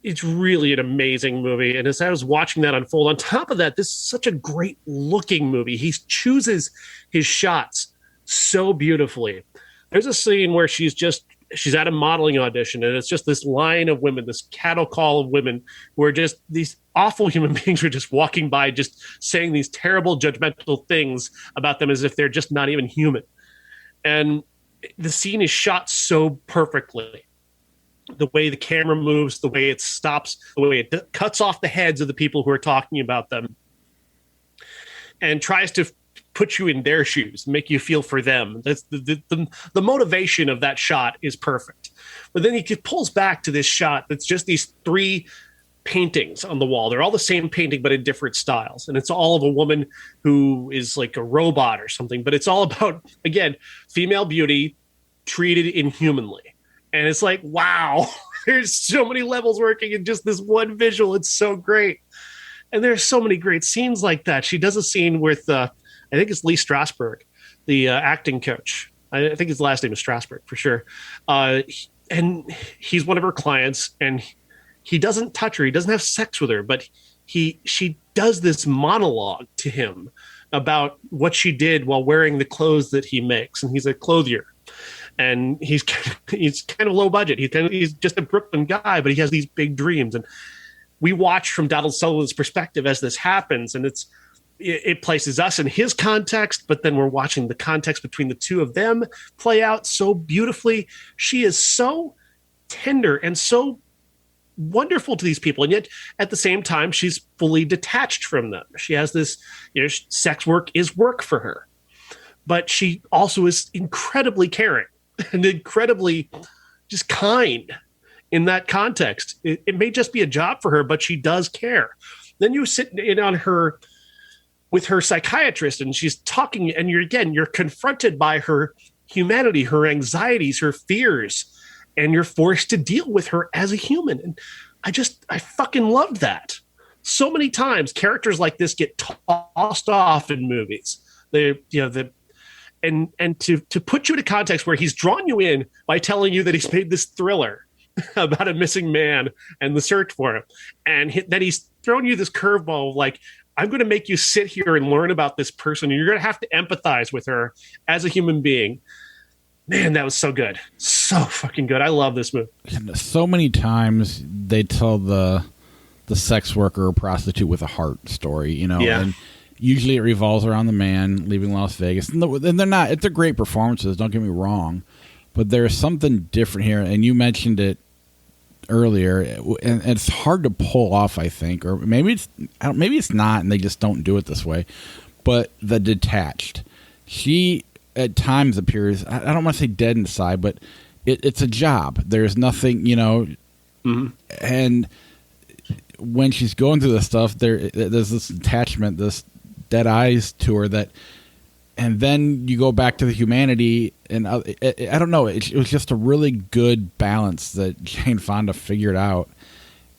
It's really an amazing movie. And as I was watching that unfold, on top of that, this is such a great looking movie. He chooses his shots so beautifully. There's a scene where she's at a modeling audition, and it's just this line of women, this cattle call of women, who are just these awful human beings who are just walking by, just saying these terrible judgmental things about them as if they're just not even human. And the scene is shot so perfectly. The way the camera moves, the way it stops, the way it cuts off the heads of the people who are talking about them and tries to put you in their shoes, make you feel for them. That's the motivation of that shot is perfect. But then he pulls back to this shot that's just these 3 paintings on the wall. They're all the same painting, but in different styles. And it's all of a woman who is like a robot or something. But it's all about, again, female beauty treated inhumanly. And it's like, wow, there's so many levels working in just this one visual. It's so great. And there's so many great scenes like that. She does a scene with, I think it's Lee Strasberg, the acting coach. I think his last name is Strasberg for sure. And he's one of her clients, and he doesn't touch her. He doesn't have sex with her, but she does this monologue to him about what she did while wearing the clothes that he makes. And he's a clothier. And he's kind of low budget. He's just a Brooklyn guy, but he has these big dreams. And we watch from Donald Sutherland's perspective as this happens, and it places us in his context, but then we're watching the context between the two of them play out so beautifully. She is so tender and so wonderful to these people, and yet at the same time, she's fully detached from them. She has this, sex work is work for her, but she also is incredibly caring and incredibly just kind in that context. It may just be a job for her, but she does care. Then you sit in on her with her psychiatrist, and she's talking, and you're confronted by her humanity, her anxieties, her fears, and you're forced to deal with her as a human. And I fucking loved that. So many times characters like this get tossed off in movies. And to put you in a context where he's drawn you in by telling you that he's made this thriller about a missing man and the search for him. And then he's thrown you this curveball of like, I'm going to make you sit here and learn about this person, and you're going to have to empathize with her as a human being. Man, that was so good. So fucking good. I love this movie. And so many times they tell the sex worker or prostitute with a heart story, Yeah. And usually it revolves around the man leaving Las Vegas. And they're great performances, don't get me wrong, but there's something different here. And you mentioned it earlier, and it's hard to pull off, I think, or maybe it's not, and they just don't do it this way. But the detached, she at times appears, I don't want to say dead inside, but it's a job. There's nothing, Mm-hmm. And when she's going through this stuff, there's this attachment, this dead eyes to her and then you go back to the humanity, and I don't know. It was just a really good balance that Jane Fonda figured out.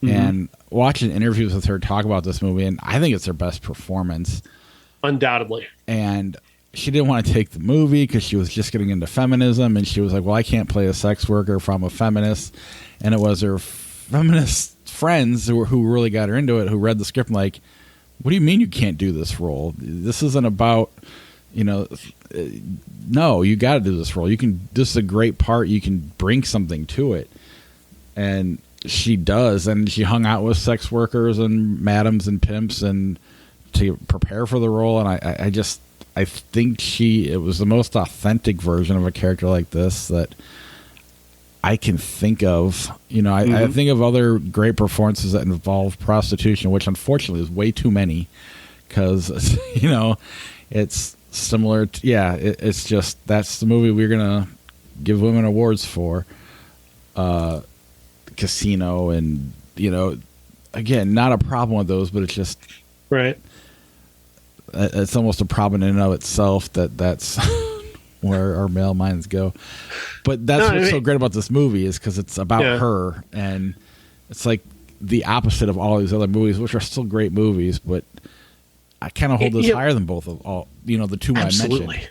Mm-hmm. And watching interviews with her talk about this movie, and I think it's her best performance. Undoubtedly. And she didn't want to take the movie because she was just getting into feminism, and she was like, well, I can't play a sex worker if I'm a feminist. And it was her feminist friends who really got her into it, who read the script and like, what do you mean you can't do this role? This isn't about... no, you got to do this role. This is a great part. You can bring something to it. And she does. And she hung out with sex workers and madams and pimps and to prepare for the role. And I think it was the most authentic version of a character like this that I can think of. I think of other great performances that involve prostitution, which unfortunately is way too many because, it's similar to, it's just, that's the movie we're going to give women awards for. Casino, and, again, not a problem with those, but it's just, right. It's almost a problem in and of itself that's where our male minds go. But that's what's so great about this movie, is because it's about her, and it's like the opposite of all these other movies, which are still great movies, but I kind of hold this higher than both of all, the two I mentioned.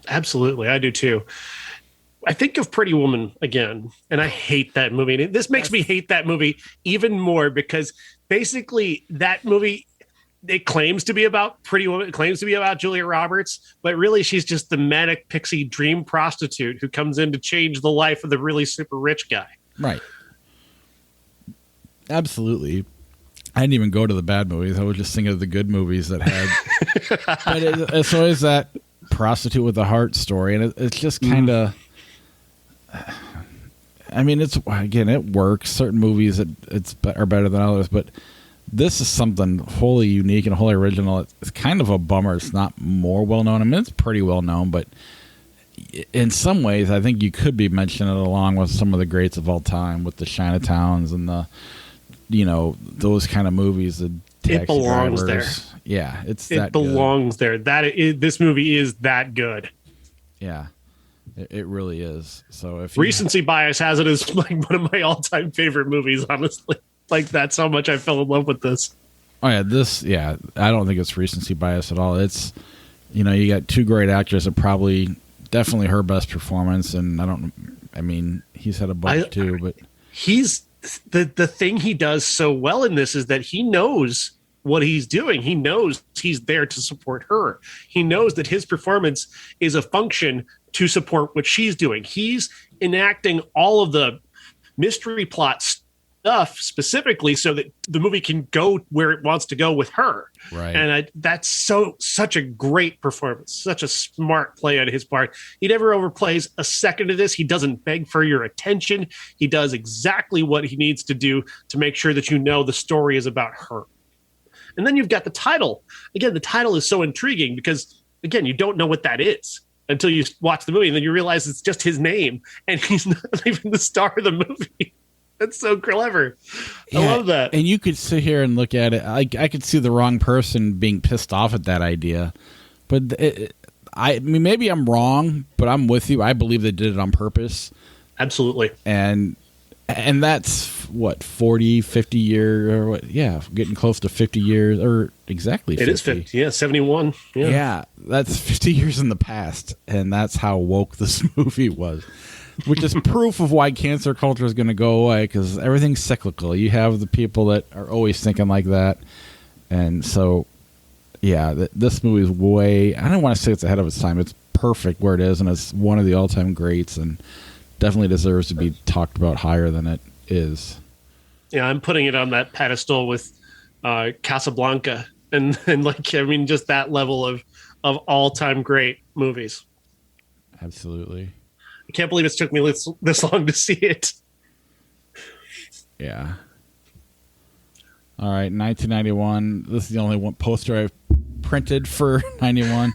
Absolutely. I do too. I think of Pretty Woman again, and I hate that movie. And this makes me hate that movie even more, because basically that movie, it claims to be about Pretty Woman, it claims to be about Julia Roberts, but really she's just the manic pixie dream prostitute who comes in to change the life of the really super rich guy. Right. Absolutely. I didn't even go to the bad movies. I was just thinking of the good movies that had. But it's always that prostitute with a heart story, and it's just kind of. I mean, it works. Certain movies are better than others, but this is something wholly unique and wholly original. It's kind of a bummer it's not more well known. I mean, it's pretty well known, but in some ways, I think you could be mentioning it along with some of the greats of all time, with the Chinatowns and the, those kind of movies. The Taxi It belongs Drivers. there. Yeah, it belongs there. This movie is that good. Yeah. It really is. So if recency bias has it as like one of my all-time favorite movies, honestly. Like, that's how much I fell in love with this. Oh yeah, I don't think it's recency bias at all. It's, you got two great actors, and definitely her best performance, and he's had a bunch too, but he's the thing he does so well in this is that he knows what he's doing. He knows he's there to support her. He knows that his performance is a function to support what she's doing. He's enacting all of the mystery plot stuff specifically so that the movie can go where it wants to go with her. Right. And that's such a great performance, such a smart play on his part. He never overplays a second of this. He doesn't beg for your attention. He does exactly what he needs to do to make sure that the story is about her. And then you've got the title. Again, the title is so intriguing because, again, you don't know what that is until you watch the movie, and then you realize it's just his name, and he's not even the star of the movie. That's so clever. Yeah, I love that. And you could sit here and look at it. I could see the wrong person being pissed off at that idea, but maybe I'm wrong, but I'm with you. I believe they did it on purpose. Absolutely. And that's what, 40, 50 years, or what? Yeah, getting close to 50 years, or exactly 50. It is 50, yeah, 71. Yeah, that's 50 years in the past, and that's how woke this movie was, which is proof of why cancer culture is going to go away, because everything's cyclical. You have the people that are always thinking like that, and so, yeah, this movie is way, I don't want to say it's ahead of its time. It's perfect where it is, and it's one of the all-time greats, and definitely deserves to be talked about higher than it is. Yeah, I'm putting it on that pedestal with Casablanca and just that level of all-time great movies. Absolutely. I can't believe it's took me this long to see it. Yeah. All right, 1991. This is the only one poster I've printed for 91.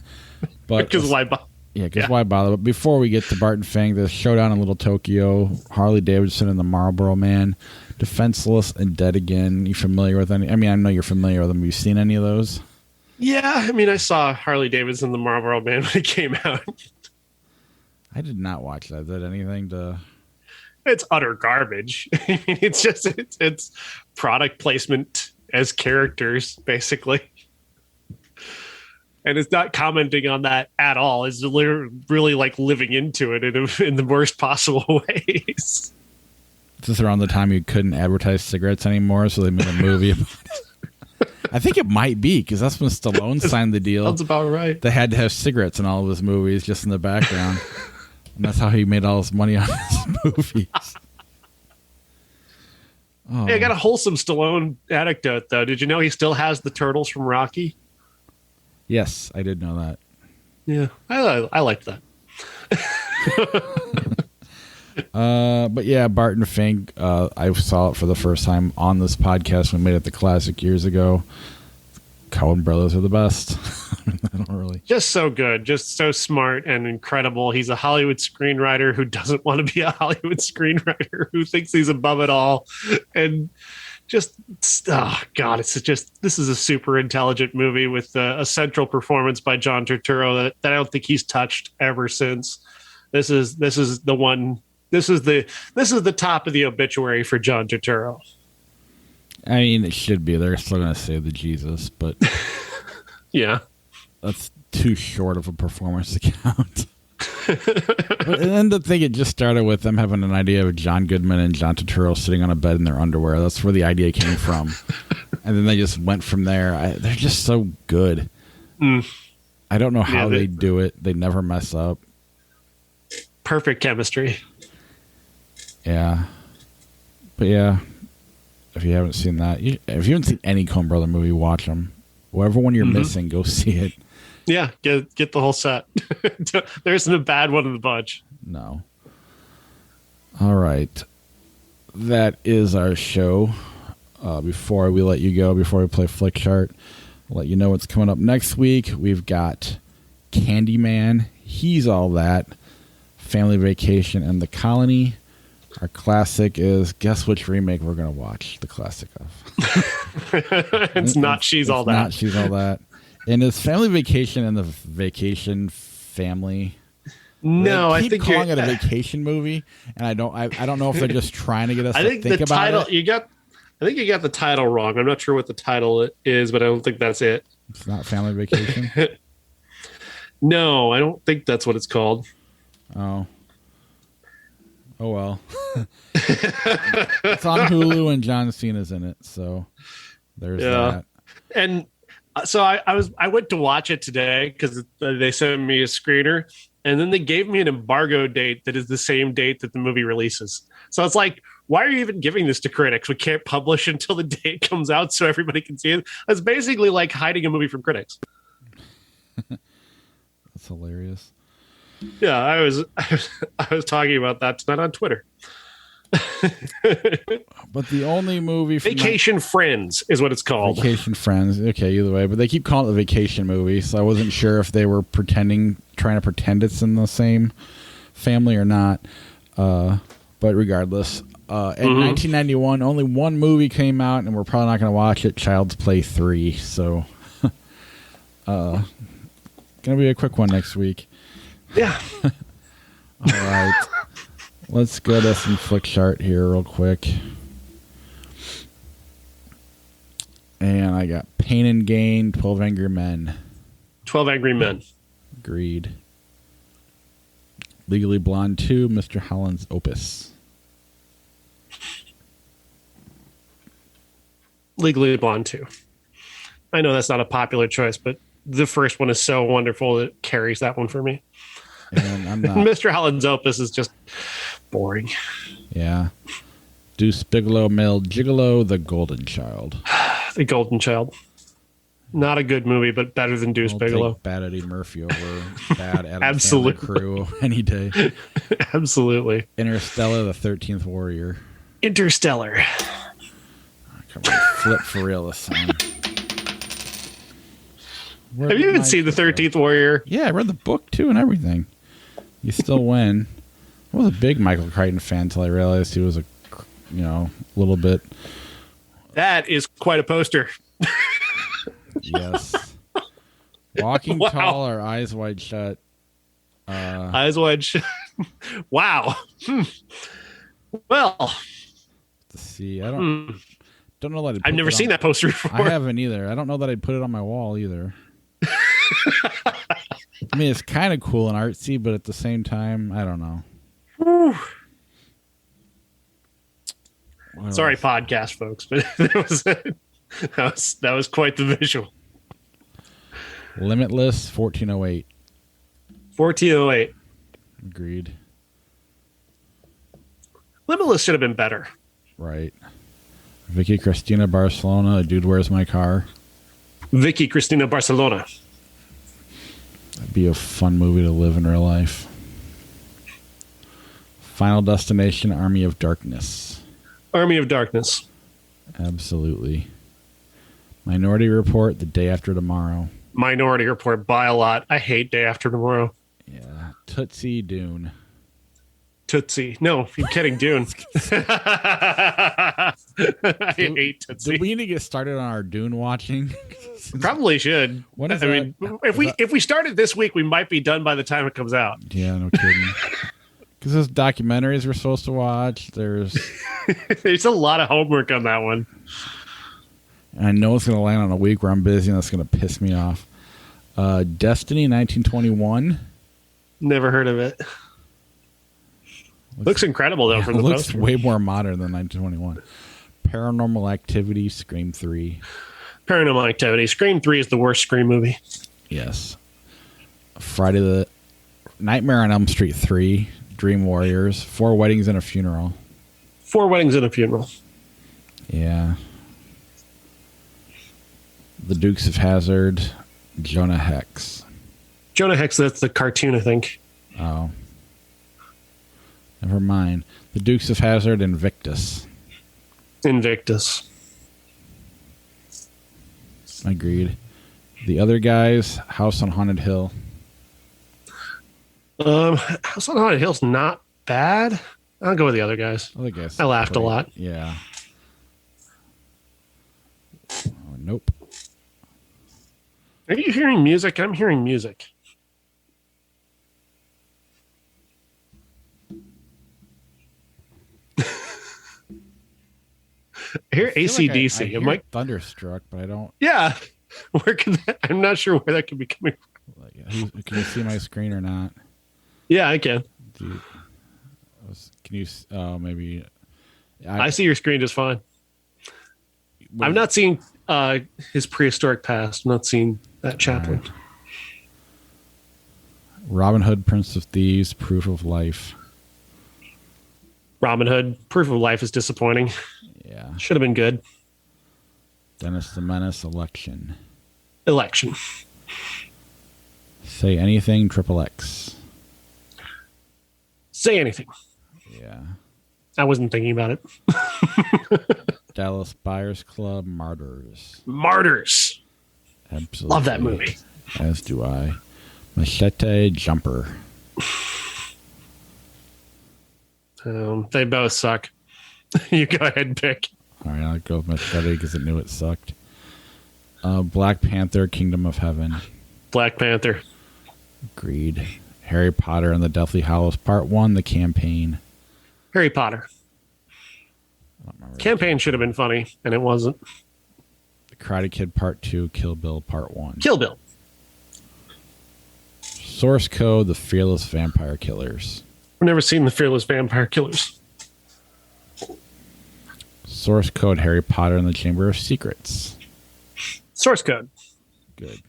But because why bother? Yeah, because why bother? But before we get to Barton Fink, the Showdown in Little Tokyo, Harley Davidson and the Marlboro Man, Defenseless and Dead Again. You familiar with any? I mean, I know you're familiar with them. Have you seen any of those? Yeah, I mean, I saw Harley Davidson and the Marlboro Man when it came out. I did not watch that. Is that anything to... It's utter garbage. I mean, it's product placement as characters, basically. And it's not commenting on that at all. It's really like living into it in the worst possible ways. Is this around the time you couldn't advertise cigarettes anymore, so they made a movie about it? I think it might be, because that's when Stallone signed the deal. Sounds about right. They had to have cigarettes in all of his movies, just in the background. And that's how he made all his money on his movies. Oh. Hey, I got a wholesome Stallone anecdote, though. Did you know he still has the turtles from Rocky? Yes, I did know that. Yeah, I liked that. But yeah, Barton Fink, I saw it for the first time on this podcast. We made it the classic years ago. Coen brothers are the best. I don't really. Just so good, just so smart and incredible. He's a Hollywood screenwriter who doesn't want to be a Hollywood screenwriter, who thinks he's above it all. And just, oh God, this is a super intelligent movie with a central performance by John Turturro that I don't think he's touched ever since. This is the one. This is the top of the obituary for John Turturro. I mean, it should be. They're still going to say the Jesus, but yeah, that's too short of a performance to count. And then to think it just started with them having an idea of John Goodman and John Turturro sitting on a bed in their underwear. That's where the idea came from. And then they just went from there. They're just so good. I don't know how they do it. They never mess up. Perfect chemistry. Yeah. But yeah, if you haven't seen that, if you haven't seen any Coen Brother movie, watch them. Whatever one you're missing, go see it. Yeah, get the whole set. There isn't a bad one in the bunch. No. All right. That is our show. Before we let you go, before we play Flick Chart, I'll let you know what's coming up next week. We've got Candyman, He's All That, Family Vacation, and The Colony. Our classic is, guess which remake we're going to watch the classic of. It's not She's All That. Not She's All That. And is Family Vacation and the Vacation Family? No, I think keep calling it a vacation movie, and I don't know if they're just trying to get us to think the about title, it. I think you got the title wrong. I'm not sure what the title is, but I don't think that's it. It's not Family Vacation? No, I don't think that's what it's called. Oh well. It's on Hulu and John Cena's in it, so there's that. And so I went to watch it today because they sent me a screener, and then they gave me an embargo date that is the same date that the movie releases. So it's like, why are you even giving this to critics? We can't publish until the date comes out so everybody can see it. That's basically like hiding a movie from critics. That's hilarious. Yeah, I was talking about that tonight on Twitter. But the only movie from Vacation Friends is what it's called. Vacation Friends. Okay, either way. But they keep calling it a vacation movie, so I wasn't sure if they were trying to pretend it's in the same family or not. But regardless, in 1991, only one movie came out, and we're probably not going to watch it, Child's Play 3. So, going to be a quick one next week. Yeah. All right. Let's go to some Flick Chart here real quick. And I got Pain and Gain, 12 Angry Men. 12 Angry Men. Agreed. Legally Blonde 2, Mr. Holland's Opus. Legally Blonde 2. I know that's not a popular choice, but the first one is so wonderful that it carries that one for me. And I'm not. Mr. Holland's Opus is just boring. Yeah. Deuce Bigelow, Male Gigolo, The Golden Child. The Golden Child. Not a good movie, but better than Deuce Bigelow. Take bad Eddie Murphy over bad Adam Absolutely. Sandler crew any day. Absolutely. Interstellar, The 13th Warrior. Interstellar. Come on, flip for real this time. Have you even seen The 13th Warrior? Yeah, I read the book too and everything. You still win. I was a big Michael Crichton fan until I realized he was a little bit. That is quite a poster. Yes. Walking Wow. Tall or Eyes Wide Shut. Eyes Wide Shut. Wow. Well. To see, I don't know that I've never seen that poster before. I haven't either. I don't know that I'd put it on my wall either. I mean, it's kind of cool and artsy, but at the same time, I don't know. Sorry, podcast folks, but that was quite the visual. Limitless, 1408. 1408. Agreed. Limitless should have been better. Right. Vicky Cristina Barcelona, A Dude Where's My Car? Vicky Cristina Barcelona. That'd be a fun movie to live in real life. Final Destination, Army of Darkness. Army of Darkness. Absolutely. Minority Report, The Day After Tomorrow. Minority Report by a lot. I hate Day After Tomorrow. Yeah. Tootsie Dune. Tootsie. No, you're kidding, Dune. I hate Tootsie. Do we need to get started on our Dune watching? Probably should. When is I that? mean, if we started this week, we might be done by the time it comes out. Yeah, no kidding. Because there's documentaries we're supposed to watch. There's a lot of homework on that one. And I know it's going to land on a week where I'm busy, and that's going to piss me off. Destiny 1921. Never heard of it. Looks incredible, though, from the looks poster. way more modern than 1921. Paranormal Activity, Scream 3. Paranormal Activity. Scream 3 is the worst Scream movie. Yes. Friday the Nightmare on Elm Street 3. Dream Warriors. 4 Weddings and a Funeral. 4 Weddings and a Funeral. Yeah. The Dukes of Hazzard. Jonah Hex. Jonah Hex, that's the cartoon, I think. Oh. Never mind. The Dukes of Hazzard, Invictus. Invictus. Agreed. The other guys, House on Haunted Hill. House on Haunted Hill's not bad. I'll go with the other guys. Other guys. I laughed a lot. Yeah. Oh, nope. Are you hearing music? I'm hearing music. I hear AC/DC. I hear Thunderstruck, but I don't. Yeah. Where can that? I'm not sure where that could be coming from. Like, can you see my screen or not? Yeah, I can. Can you? Oh, maybe. I see your screen just fine. I've not seen his prehistoric past. I'm not seeing that chaplain. Right. Robin Hood, Prince of Thieves, Proof of Life. Robin Hood, Proof of Life is disappointing. Yeah. Should have been good. Dennis the Menace, Election. Election. Say Anything, Triple X. Say Anything. Yeah. I wasn't thinking about it. Dallas Buyers Club, Martyrs. Martyrs. Absolutely. Love that movie. As do I. Machete, Jumper. They both suck. You go ahead and pick. All right, I'll go with Machete because I knew it sucked. Black Panther, Kingdom of Heaven. Black Panther. Agreed. Harry Potter and the Deathly Hallows, Part 1, The Campaign. Harry Potter. Campaign should have been funny, and it wasn't. The Karate Kid, Part 2, Kill Bill, Part 1. Kill Bill. Source Code, The Fearless Vampire Killers. I've never seen The Fearless Vampire Killers. Source Code, Harry Potter and the Chamber of Secrets. Source Code. Good.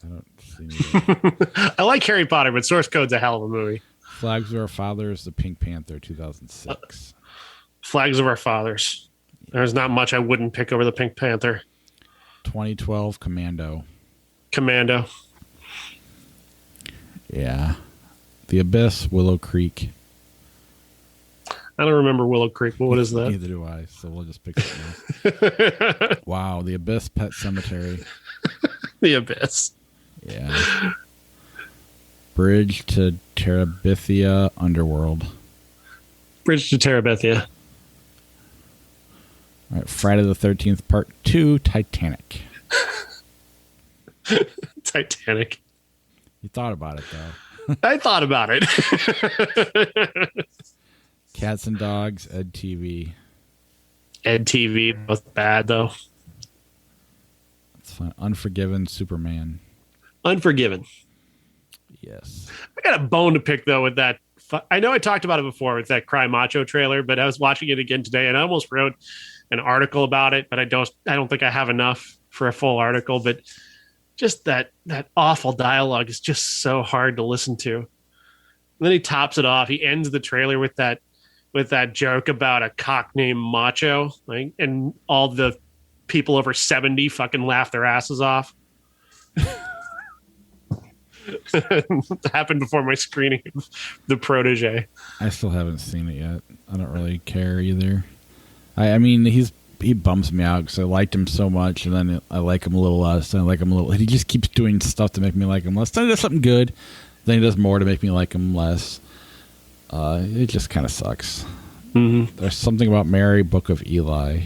I don't see anything. I like Harry Potter, but Source Code's a hell of a movie. Flags of Our Fathers, The Pink Panther, 2006. Flags of Our Fathers. There's not much I wouldn't pick over the Pink Panther. 2012, Commando. Commando. Yeah. The Abyss, Willow Creek. I don't remember Willow Creek, but what is that? Neither do I, so we'll just pick it. Wow. The Abyss, Pet Cemetery. The Abyss. Yeah. Bridge to Terabithia, Underworld. Bridge to Terabithia. All right, Friday the 13th, Part 2, Titanic. Titanic. You thought about it, though. I thought about it. Cats and Dogs, Ed TV. Ed TV, both bad, though. That's fine. Unforgiven, Superman. Unforgiven. Yes. I got a bone to pick, though, with that. I know I talked about it before with that Cry Macho trailer, but I was watching it again today, and I almost wrote an article about it, but I don't think I have enough for a full article. But just that awful dialogue is just so hard to listen to. And then he tops it off. He ends the trailer with that joke about a cock named Macho, like, and all the people over 70 fucking laugh their asses off. It happened before my screening of The Protege. I still haven't seen it yet. I don't really care either. I mean, he's he bums me out because I liked him so much, and then I like him a little less. And I like him a little. He just keeps doing stuff to make me like him less. Then he does something good. Then he does more to make me like him less. It just kind of sucks. Mm-hmm. There's something about Mary, Book of Eli.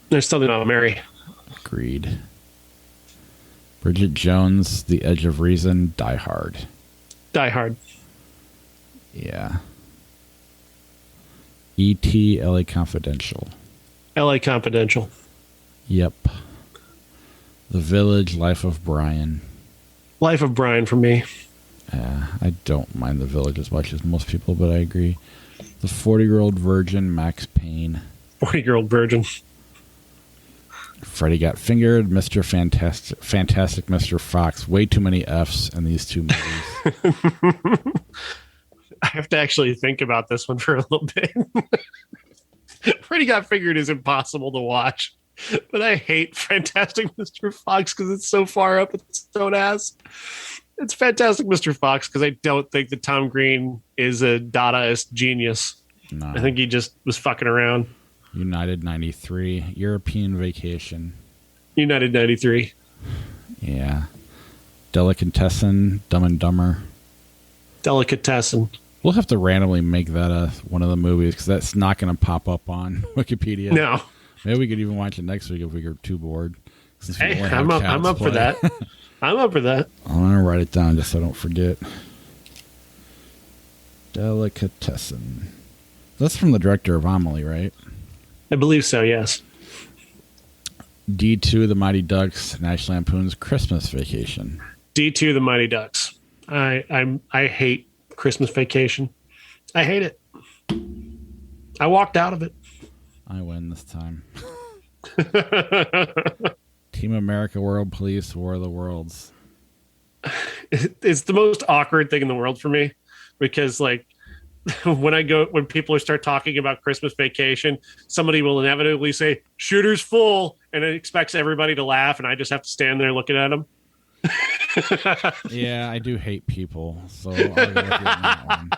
There's something about Mary. Agreed. Bridget Jones, The Edge of Reason, Die Hard. Die Hard. Yeah. E.T. L.A. Confidential. L.A. Confidential. Yep. The Village, Life of Brian. Life of Brian for me. I don't mind The Village as much as most people, but I agree. The 40-Year-Old Virgin, Max Payne. 40-Year-Old Virgin. Freddy Got Fingered, Mr. Fantastic Mr. Fox. Way too many Fs in these two movies. I have to actually think about this one for a little bit. Freddy Got Fingered is impossible to watch, but I hate Fantastic Mr. Fox because it's so far up its own ass. It's Fantastic Mr. Fox because I don't think that Tom Green is a Dadaist genius. No. I think he just was fucking around. United 93, European Vacation. United 93. Yeah. Delicatessen, Dumb and Dumber. Delicatessen. We'll have to randomly make that one of the movies because that's not going to pop up on Wikipedia. No. Maybe we could even watch it next week if we get too bored. Hey, I'm up for that. I'm up for that. I'm going to write it down just so I don't forget. Delicatessen. That's from the director of Amelie, right? I believe so, yes. D2, The Mighty Ducks, National Lampoon's Christmas Vacation. D2, The Mighty Ducks. I hate Christmas Vacation. I hate it. I walked out of it. I win this time. Team America, World Police, War of the Worlds. It's the most awkward thing in the world for me because, like, when people start talking about Christmas Vacation, somebody will inevitably say "shooter's full," and it expects everybody to laugh, and I just have to stand there looking at them. Yeah, I do hate people, so I'll go with you on that one.